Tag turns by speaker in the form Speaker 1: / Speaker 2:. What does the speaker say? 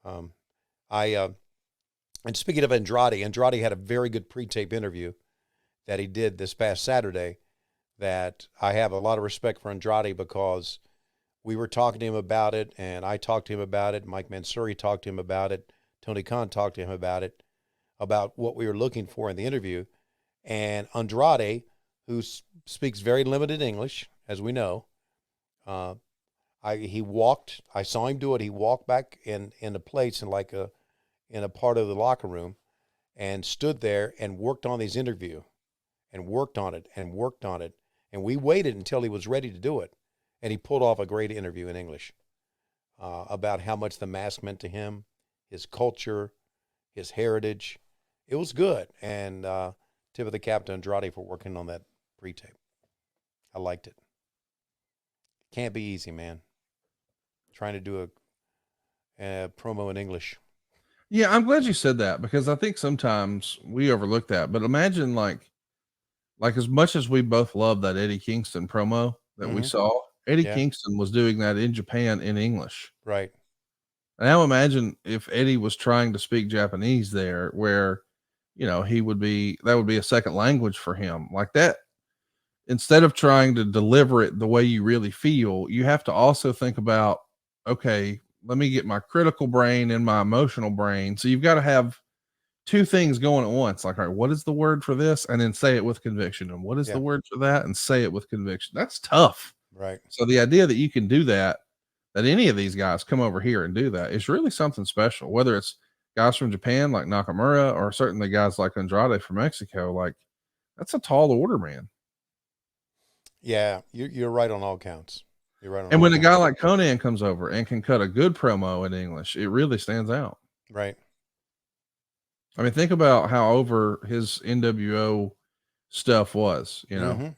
Speaker 1: Um, I and speaking of Andrade, Andrade had a very good pre-tape interview that he did this past Saturday. That I have a lot of respect for Andrade because we were talking to him about it, and I talked to him about it. Mike Mansouri talked to him about it. Tony Khan talked to him about what we were looking for in the interview. And Andrade, who speaks very limited English, as we know, uh, he walked. I saw him do it. He walked back in a place in a part of the locker room and stood there and worked on his interview and worked on it and worked on it. And we waited until he was ready to do it. And he pulled off a great interview in English about how much the mask meant to him, his culture, his heritage. It was good. And tip of the cap to Andrade for working on that pre-tape. I liked it. Can't be easy, man. Trying to do a promo in English.
Speaker 2: Yeah, I'm glad you said that because I think sometimes we overlook that. But imagine like as much as we both love that Eddie Kingston promo that we
Speaker 1: Mm-hmm.
Speaker 2: saw, Eddie
Speaker 1: Yeah,
Speaker 2: Kingston was doing that in Japan in English.
Speaker 1: right.
Speaker 2: Now imagine if Eddie was trying to speak Japanese there, where he would be that would be a second language for him. Like that, instead of trying to deliver it the way you really feel, you have to also think about, okay, let me get my critical brain and my emotional brain. So you've got to have two things going at once. Like, all right, what is the word for this? And then say it with conviction. And what is the
Speaker 1: Yeah,
Speaker 2: word for that? And say it with conviction. That's tough.
Speaker 1: right.
Speaker 2: So the idea that you can do that any of these guys come over here and do that is really something special. Whether it's guys from Japan like Nakamura or certainly guys like Andrade from Mexico, like that's a tall order, man.
Speaker 1: Yeah, you're right on all counts. You're right on
Speaker 2: And
Speaker 1: all
Speaker 2: when a guy
Speaker 1: counts.
Speaker 2: like Conan comes over and can cut a good promo in English, it really stands out.
Speaker 1: Right.
Speaker 2: I mean, think about how over his NWO stuff was,
Speaker 1: Mm-hmm.